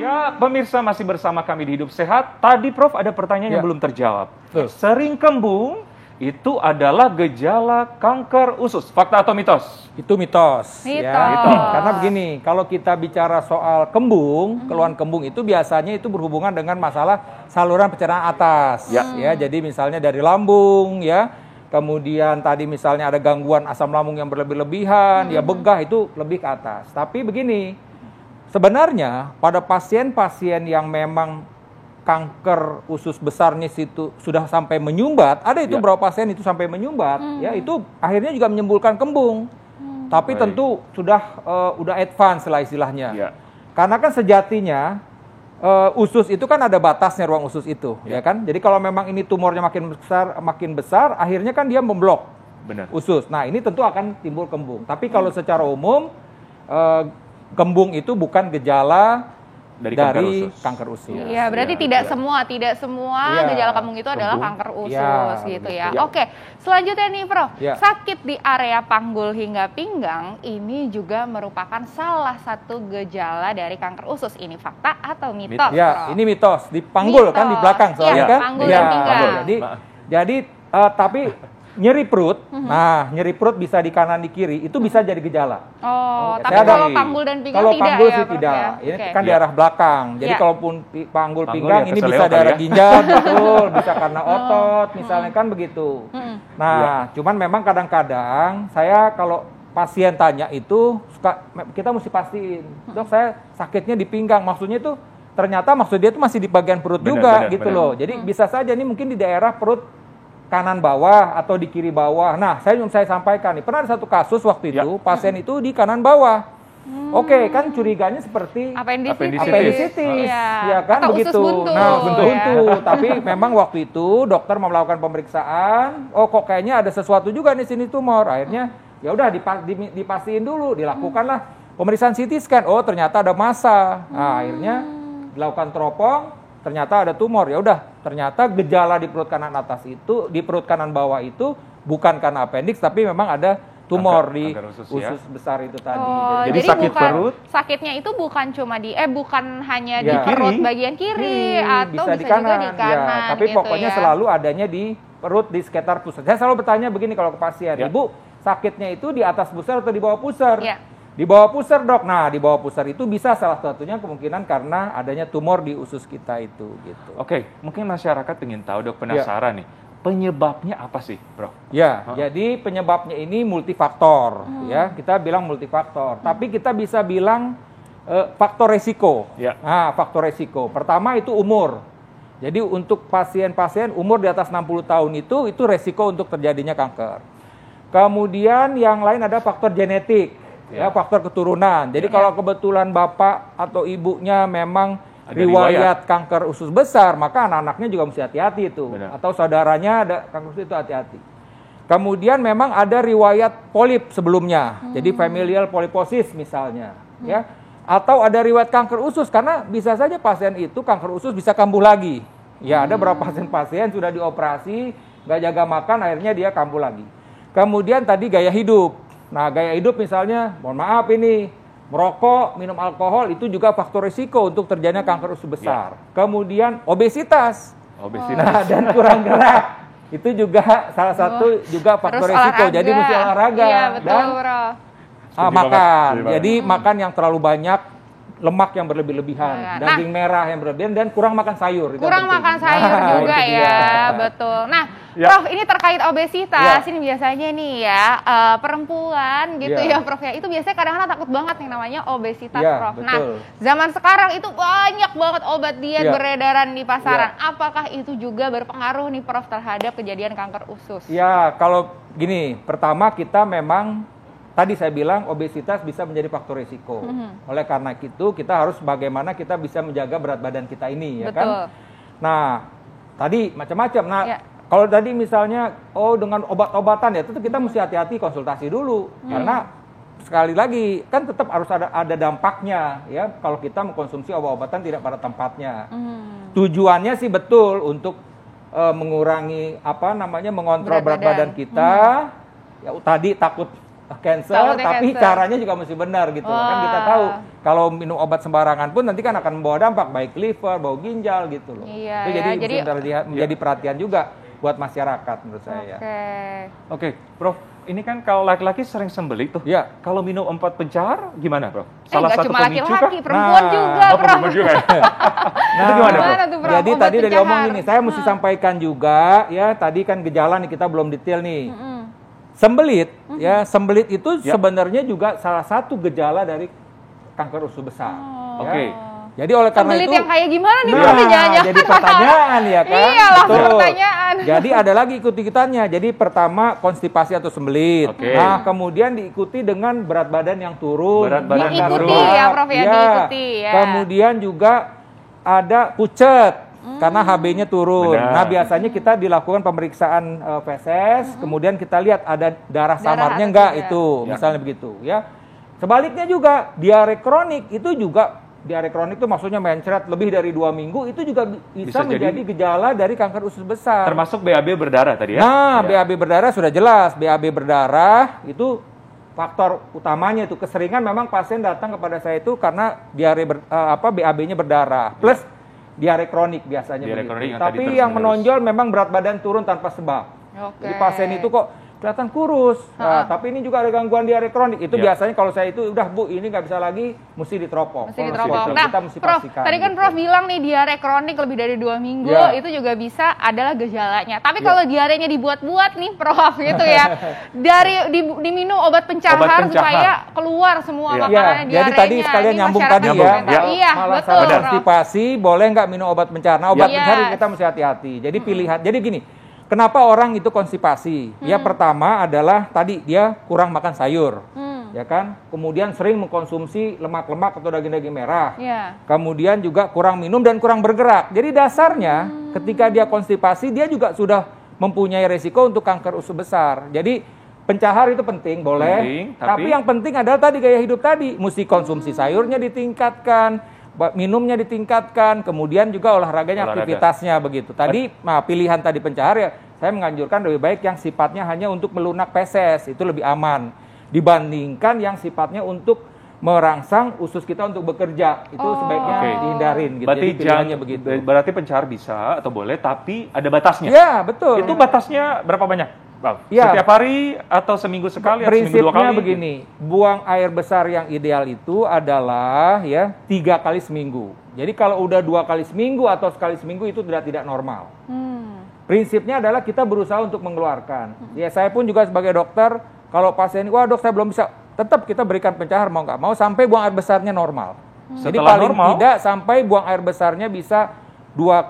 Ya, pemirsa masih bersama kami di Hidup Sehat. Tadi Prof ada pertanyaan yang belum terjawab. Sering kembung itu adalah gejala kanker usus. Fakta atau mitos? Itu mitos. Mitos. Karena begini, kalau kita bicara soal kembung, keluhan kembung itu biasanya itu berhubungan dengan masalah saluran pencernaan atas. Ya, jadi misalnya dari lambung, ya. Kemudian tadi misalnya ada gangguan asam lambung yang berlebih-lebihan, ya begah itu lebih ke atas. Tapi begini, sebenarnya pada pasien-pasien yang memang kanker usus besarnya situ sudah sampai menyumbat, ada itu beberapa pasien itu sampai menyumbat, ya itu akhirnya juga menimbulkan kembung. Tapi tentu sudah udah advance lah istilahnya. Karena kan sejatinya usus itu kan ada batasnya ruang usus itu, ya kan? Jadi kalau memang ini tumornya makin besar, akhirnya kan dia memblok usus. Nah, ini tentu akan timbul kembung. Tapi kalau secara umum kembung itu bukan gejala dari kanker usus. Iya, berarti tidak semua gejala kembung itu adalah kanker usus gitu ya. Oke, selanjutnya nih Prof, sakit di area panggul hingga pinggang ini juga merupakan salah satu gejala dari kanker usus. Ini fakta atau mitos? Ya, ini mitos. Di panggul kan di belakang soalnya kan. Panggul dan pinggang. Jadi tapi nyeri perut, nah nyeri perut bisa di kanan di kiri, itu bisa jadi gejala. Tapi kalau panggul dan pinggang tidak panggul ya, sih Prof, tidak. ya? Ini kan di arah belakang. Jadi kalaupun panggul pinggang ini bisa daerah ya? ginjal, betul, bisa karena otot, misalnya kan begitu. Nah, cuman memang kadang-kadang saya kalau pasien tanya itu kita mesti pastiin, dok saya sakitnya di pinggang, maksudnya itu ternyata maksudnya itu masih di bagian perut juga gitu loh. Jadi bisa saja ini mungkin di daerah perut kanan bawah atau di kiri bawah. Nah, saya sampaikan nih, pernah ada satu kasus waktu itu, pasien itu di kanan bawah. Oke, kan curiganya seperti apendisitis. Ya kan atau begitu. Usus buntu. Nah, buntu. Tapi memang waktu itu dokter melakukan pemeriksaan, oh kok kayaknya ada sesuatu juga di sini tumor. Akhirnya ya udah dipastiin dulu, dilakukanlah pemeriksaan CT scan. Oh, ternyata ada massa. Nah, akhirnya dilakukan teropong. Ternyata ada tumor, ya udah. Ternyata gejala di perut kanan atas itu, di perut kanan bawah itu bukan karena appendix, tapi memang ada tumor di usus besar itu tadi. Jadi sakit perut. Sakitnya itu bukan cuma bukan hanya di perut bagian kiri atau bisa juga di kanan. Tapi gitu pokoknya selalu adanya di perut di sekitar pusar. Saya selalu bertanya begini kalau ke pasien, Ibu sakitnya itu di atas pusar atau di bawah pusar? Di bawah pusar dok. Nah di bawah pusar itu bisa salah satunya kemungkinan karena adanya tumor di usus kita itu gitu. Oke, mungkin masyarakat ingin tahu dok, penasaran nih, penyebabnya apa sih Bro? Jadi penyebabnya ini multifaktor ya, kita bilang multifaktor. Tapi kita bisa bilang faktor resiko. Nah faktor resiko pertama itu umur. Jadi untuk pasien-pasien umur di atas 60 tahun itu resiko untuk terjadinya kanker. Kemudian yang lain ada faktor genetik. Faktor keturunan. Jadi kalau kebetulan bapak atau ibunya memang riwayat kanker usus besar, maka anak-anaknya juga mesti hati-hati itu. Atau saudaranya ada kanker usus itu hati-hati. Kemudian memang ada riwayat polip sebelumnya. Jadi familial polyposis misalnya, ya. Atau ada riwayat kanker usus karena bisa saja pasien itu kanker usus bisa kambuh lagi. Ya, ada beberapa pasien sudah dioperasi, nggak jaga makan, akhirnya dia kambuh lagi. Kemudian tadi gaya hidup. Nah, gaya hidup misalnya, mohon maaf ini, merokok, minum alkohol, itu juga faktor risiko untuk terjadinya kanker usus besar. Kemudian obesitas. Nah, dan kurang gerak. Itu juga salah satu juga faktor risiko. Jadi mesti olahraga. Iya, betul, dan makan. Jadi makan yang terlalu banyak, lemak yang berlebih-lebihan, daging merah yang berlebihan, dan kurang makan sayur. Kurang makan sayur juga ya, betul. Nah, Prof, ini terkait obesitas, ini biasanya nih ya, perempuan gitu ya Prof ya, itu biasanya kadang-kadang takut banget yang namanya obesitas Prof. Betul. Nah, zaman sekarang itu banyak banget obat diet beredaran di pasaran. Apakah itu juga berpengaruh nih Prof terhadap kejadian kanker usus? Ya, kalau gini, pertama kita memang tadi saya bilang obesitas bisa menjadi faktor risiko. Oleh karena itu kita harus bagaimana kita bisa menjaga berat badan kita ini, ya kan? Nah, tadi macam-macam. Nah, kalau tadi misalnya dengan obat-obatan ya, tentu kita mesti hati-hati konsultasi dulu. Karena sekali lagi kan tetap harus ada dampaknya ya kalau kita mengkonsumsi obat-obatan tidak pada tempatnya. Tujuannya sih betul untuk mengurangi mengontrol berat badan kita. Ya tadi takut cancer, tapi caranya juga mesti benar gitu. Kan kita tahu kalau minum obat sembarangan pun nanti kan akan membawa dampak baik liver, bau ginjal gitu loh. Iya, jadi menjadi perhatian juga buat masyarakat menurut saya. Oke, Prof. Ini kan kalau laki-laki sering sembelit tuh. Ya. Kalau minum 4 pencahar gimana, Prof? Salah satu cuma laki-laki, perempuan juga, Prof. Perempuan juga. Itu gimana, Prof? Jadi tadi dari omong ini, saya mesti sampaikan juga ya, tadi kan gejala nih kita belum detail nih. Sembelit, ya, sembelit itu sebenarnya juga salah satu gejala dari kanker usus besar. Oke. Jadi oleh karena sembelit itu yang kayak gimana nih, Prof? Jadi pertanyaan ya kan? Iya, langsung pertanyaan. Jadi ada lagi ikut-ikutannya. Jadi pertama konstipasi atau sembelit. Nah, kemudian diikuti dengan berat badan yang turun. Berat badan diikuti ya, Prof, ya, diikuti ya. Kemudian juga ada pucet. Karena HB-nya turun. Benar. Nah, biasanya kita dilakukan pemeriksaan feses, kemudian kita lihat ada darah samarnya enggak itu, misalnya begitu ya. Sebaliknya juga diare kronik itu juga, diare kronik itu maksudnya mencret lebih dari 2 minggu, itu juga bisa menjadi gejala dari kanker usus besar. Termasuk BAB berdarah tadi ya? Nah, BAB berdarah sudah jelas. BAB berdarah itu faktor utamanya itu keseringan memang pasien datang kepada saya itu karena diare BAB-nya berdarah. Plus diare kronik biasanya begitu. Tapi yang menonjol memang berat badan turun tanpa sebab. Jadi pasien itu kok kelihatan kurus. Nah, tapi ini juga ada gangguan diare kronik. Itu biasanya kalau saya itu udah Bu, ini nggak bisa lagi, mesti diteropong. Mesti diteropong. Nah, kita mesti Prof, pastikan. tadi kan Prof bilang nih diare kronik lebih dari 2 minggu, itu juga bisa adalah gejalanya. Tapi kalau diarenya dibuat-buat nih Prof gitu ya, diminum obat pencahar supaya keluar semua makanannya diarenya. Jadi tadi sekalian nyambung tadi ya. Iya, betul. Konstipasi boleh nggak minum obat pencahar? Nah, obat pencahar kita mesti hati-hati. Jadi pilihan. Jadi gini. Kenapa orang itu konstipasi? Ya pertama adalah tadi dia kurang makan sayur, ya kan? Kemudian sering mengkonsumsi lemak-lemak atau daging-daging merah. Kemudian juga kurang minum dan kurang bergerak. Jadi dasarnya ketika dia konstipasi dia juga sudah mempunyai resiko untuk kanker usus besar. Jadi pencahar itu penting, boleh. Tapi yang penting adalah tadi gaya hidup tadi, mesti konsumsi sayurnya ditingkatkan. Minumnya ditingkatkan, kemudian juga olahraganya, aktivitasnya begitu. Tadi, pilihan tadi pencahar ya, saya menganjurkan lebih baik yang sifatnya hanya untuk melunak feses, itu lebih aman dibandingkan yang sifatnya untuk merangsang usus kita untuk bekerja. Itu sebaiknya dihindarin gitu. Berarti jadi pilihannya begitu. Berarti pencahar bisa atau boleh, tapi ada batasnya. Ya, betul. Itu batasnya berapa banyak? Setiap hari atau seminggu sekali atau seminggu 2 kali? Prinsipnya begini, buang air besar yang ideal itu adalah 3 kali seminggu. Jadi kalau udah 2 kali seminggu atau sekali seminggu itu tidak normal. Prinsipnya adalah kita berusaha untuk mengeluarkan. Ya saya pun juga sebagai dokter, kalau pasien, wah dok saya belum bisa, tetap kita berikan pencahar mau nggak mau sampai buang air besarnya normal. Jadi paling tidak sampai buang air besarnya bisa 2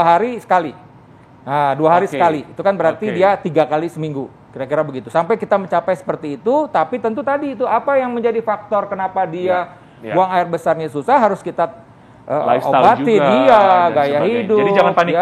hari sekali. Nah, 2 hari sekali, itu kan berarti dia 3 kali seminggu, kira-kira begitu. Sampai kita mencapai seperti itu, tapi tentu tadi itu apa yang menjadi faktor kenapa dia buang air besarnya susah, harus kita obati dia, gaya hidup. Jadi jangan panik.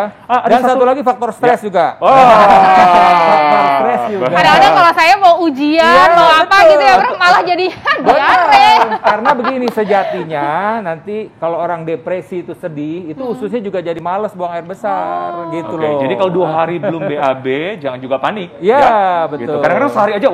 Dan satu lagi faktor stres juga. Faktor stres juga. Kadang-kadang kalau saya mau ujian, mau apa gitu ya, Bro, malah jadi diare. Karena begini sejatinya, nanti kalau orang depresi itu sedih, itu ususnya juga jadi malas buang air besar, gitu loh. Jadi kalau 2 hari belum BAB, jangan juga panik. Iya, betul. Kadang-kadang sehari aja,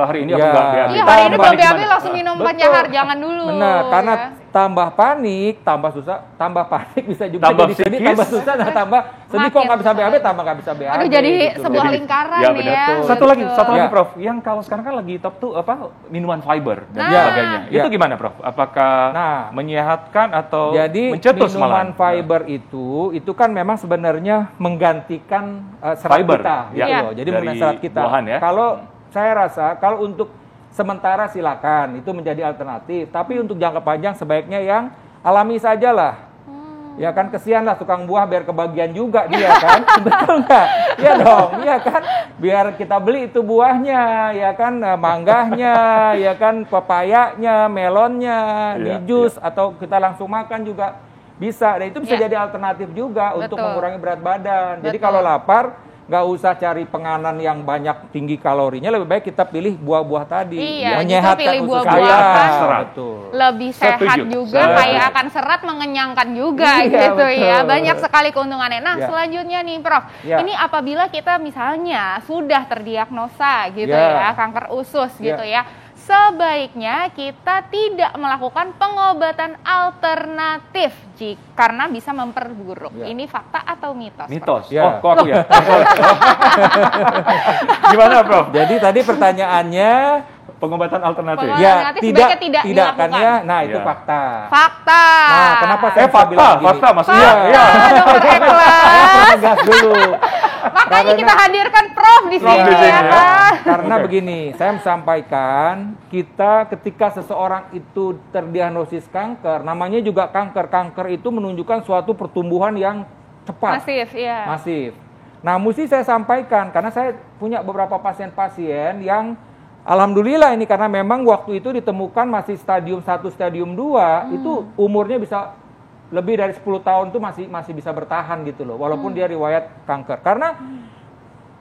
hari ini aku nggak BAB. Iya, hari ini belum BAB langsung minum pencahar, jangan dulu. Benar, karena tambah panik, tambah susah, tambah panik bisa juga jadi sedih, tambah susah, tambah sedih kok nggak bisa BAB, tambah nggak bisa BAB. Aduh, jadi sebuah lingkaran ya. Satu lagi Prof, yang kalau sekarang kan lagi top tuh minuman fiber dan sebagainya. Itu gimana Prof? Apakah menyehatkan atau mencetus malah? Minuman fiber itu kan memang sebenarnya menggantikan serat kita, gitu loh. Jadi menggantikan serat kita. Kalau saya rasa kalau untuk sementara silakan, itu menjadi alternatif. Tapi untuk jangka panjang sebaiknya yang alami sajalah. Ya kan, kesianlah tukang buah biar kebagian juga dia kan. Betul nggak? Iya dong, iya kan. Biar kita beli itu buahnya, ya kan, manggahnya, ya kan, pepayanya, melonnya, di jus, atau kita langsung makan juga bisa. Dan itu bisa jadi alternatif juga untuk mengurangi berat badan. Jadi kalau lapar, nggak usah cari penganan yang banyak tinggi kalorinya, lebih baik kita pilih buah-buah tadi. Menyehatkan usus kita. Lebih sehat juga, kaya akan serat, mengenyangkan juga gitu ya. Banyak sekali keuntungannya. Nah, selanjutnya nih Prof, ini apabila kita misalnya sudah terdiagnosa gitu ya, kanker usus gitu ya, sebaiknya kita tidak melakukan pengobatan alternatif karena bisa memperburuk. Ini fakta atau mitos? Mitos. Ya. Kok aku ya? Gimana, Prof? Jadi tadi pertanyaannya pengobatan alternatif. Ya, tidak kan ya. Nah, itu fakta. Fakta. Nah, kenapa saya bilang gini? Fakta maksudnya. Dokter Ikhlas. Tegas dulu. Makanya kita hadirkan Prof di sini ya kan. Karena begini, saya sampaikan kita ketika seseorang itu terdiagnosis kanker, namanya juga kanker. Kanker itu menunjukkan suatu pertumbuhan yang cepat. Masif, iya. Masif. Nah, mesti saya sampaikan karena saya punya beberapa pasien-pasien yang alhamdulillah ini karena memang waktu itu ditemukan masih stadium 1, stadium 2, itu umurnya bisa lebih dari 10 tahun tuh masih bisa bertahan gitu loh, walaupun dia riwayat kanker. Karena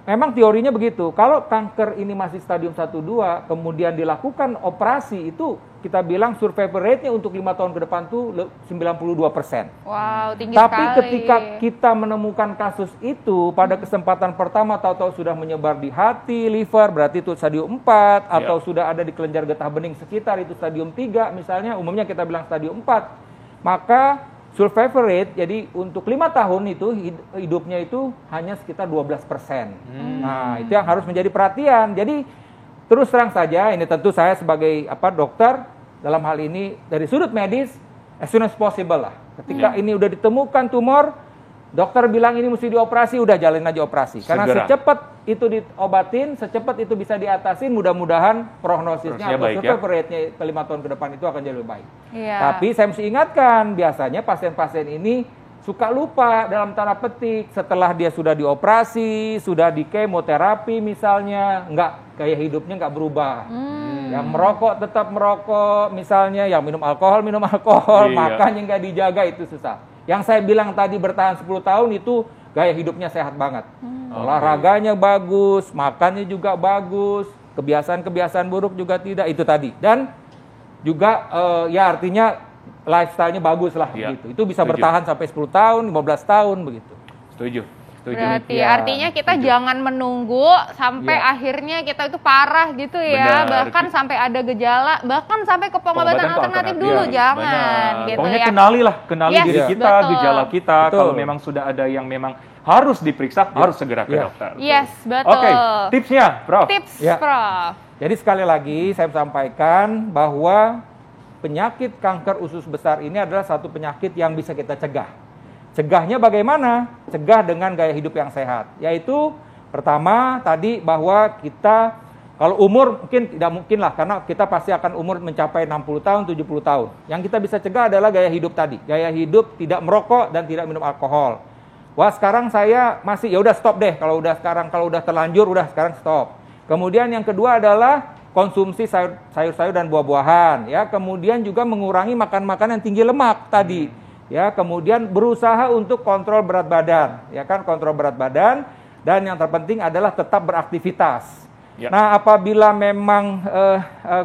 memang teorinya begitu, kalau kanker ini masih stadium 1, 2, kemudian dilakukan operasi, itu kita bilang survival rate-nya untuk 5 tahun ke depan tuh 92%. Wow, tinggi Tapi sekali. ketika kita menemukan kasus itu pada kesempatan pertama, tahu-tahu sudah menyebar di hati, liver, berarti itu stadium 4, atau sudah ada di kelenjar getah bening sekitar, itu stadium 3 misalnya, umumnya kita bilang stadium 4, maka survival rate, jadi untuk 5 tahun itu hidupnya itu hanya sekitar 12%. Nah, itu yang harus menjadi perhatian. Jadi terus terang saja, ini tentu saya sebagai dokter, dalam hal ini dari sudut medis, as soon as possible lah. Ketika ini udah ditemukan tumor, dokter bilang ini mesti dioperasi, udah jalin aja operasi. Karena secepat itu diobatin, secepat itu bisa diatasin, mudah-mudahan prognosisnya atau survival rate-nya ke 5 tahun ke depan itu akan jadi lebih baik. Tapi saya mesti ingatkan, biasanya pasien-pasien ini suka lupa dalam tanda petik, setelah dia sudah dioperasi, sudah di kemoterapi misalnya, gaya hidupnya nggak berubah. Yang merokok tetap merokok misalnya, yang minum alkohol, makannya nggak dijaga, itu susah. Yang saya bilang tadi bertahan 10 tahun itu gaya hidupnya sehat banget. Olahraganya bagus, makannya juga bagus, kebiasaan-kebiasaan buruk juga tidak, itu tadi. Dan juga artinya lifestyle-nya bagus lah begitu. Itu bisa bertahan sampai 10 tahun, 15 tahun begitu. Setuju. Berarti artinya kita jangan menunggu sampai akhirnya kita itu parah gitu ya. Benar. Bahkan sampai ada gejala, bahkan sampai ke pengobatan alternatif dulu, jangan gitu. Pokoknya ya. kenali diri kita, gejala kita. Kalau memang sudah ada yang memang harus diperiksa, harus segera ke dokter. Yes, betul. Oke, tipsnya, Prof. Prof. Jadi sekali lagi saya sampaikan bahwa penyakit kanker usus besar ini adalah satu penyakit yang bisa kita cegah. Cegahnya bagaimana? Cegah dengan gaya hidup yang sehat. Yaitu pertama tadi bahwa kita kalau umur mungkin tidak mungkin lah, karena kita pasti akan umur mencapai 60 tahun, 70 tahun. Yang kita bisa cegah adalah gaya hidup tadi. Gaya hidup tidak merokok dan tidak minum alkohol. Wah, sekarang saya masih, ya udah stop deh. Kalau udah terlanjur, udah sekarang stop. Kemudian yang kedua adalah konsumsi sayur-sayur dan buah-buahan, ya. Kemudian juga mengurangi makan-makan yang tinggi lemak tadi. Ya, kemudian berusaha untuk kontrol berat badan, ya kan, kontrol berat badan, dan yang terpenting adalah tetap beraktivitas. Nah, apabila memang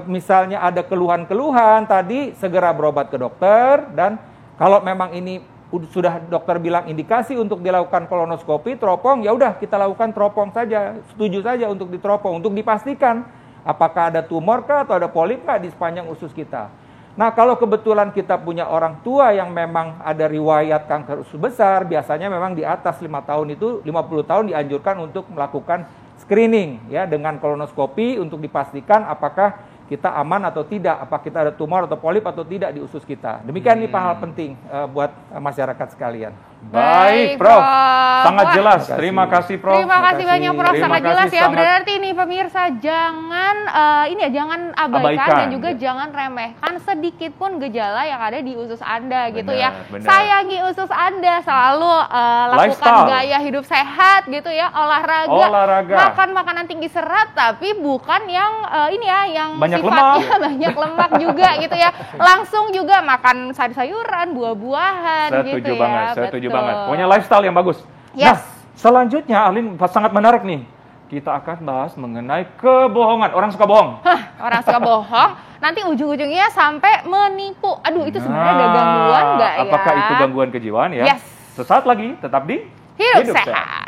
misalnya ada keluhan-keluhan tadi, segera berobat ke dokter, dan kalau memang ini sudah dokter bilang indikasi untuk dilakukan kolonoskopi, teropong, ya udah kita lakukan teropong saja, setuju saja untuk diteropong, untuk dipastikan apakah ada tumor kah atau ada polip kah di sepanjang usus kita. Nah, kalau kebetulan kita punya orang tua yang memang ada riwayat kanker usus besar, biasanya memang di atas 5 tahun itu, 50 tahun dianjurkan untuk melakukan screening ya dengan kolonoskopi untuk dipastikan apakah kita aman atau tidak, apakah kita ada tumor atau polip atau tidak di usus kita. Demikian ini hal penting buat masyarakat sekalian. Baik, Prof. Sangat jelas. Terima kasih, Prof. Terima kasih banyak, Prof. Sangat jelas ya. Berarti nih pemirsa jangan jangan abaikan dan juga jangan remehkan sedikit pun gejala yang ada di usus Anda gitu ya. Sayangi usus Anda, selalu lakukan gaya hidup sehat gitu ya, olahraga. Makan makanan tinggi serat tapi bukan yang yang banyak sifatnya banyak lemak juga gitu ya. Langsung juga makan sayur-sayuran, buah-buahan gitu ya. Setuju banget. Pokoknya lifestyle yang bagus. Yes. Nah, selanjutnya Alin sangat menarik nih. Kita akan bahas mengenai kebohongan. Orang suka bohong. Orang suka bohong. Nanti ujung-ujungnya sampai menipu. Aduh, itu sebenarnya ada gangguan nggak ya? Apakah itu gangguan kejiwaan ya? Yes. Sesaat lagi, tetap di Hidup Sehat.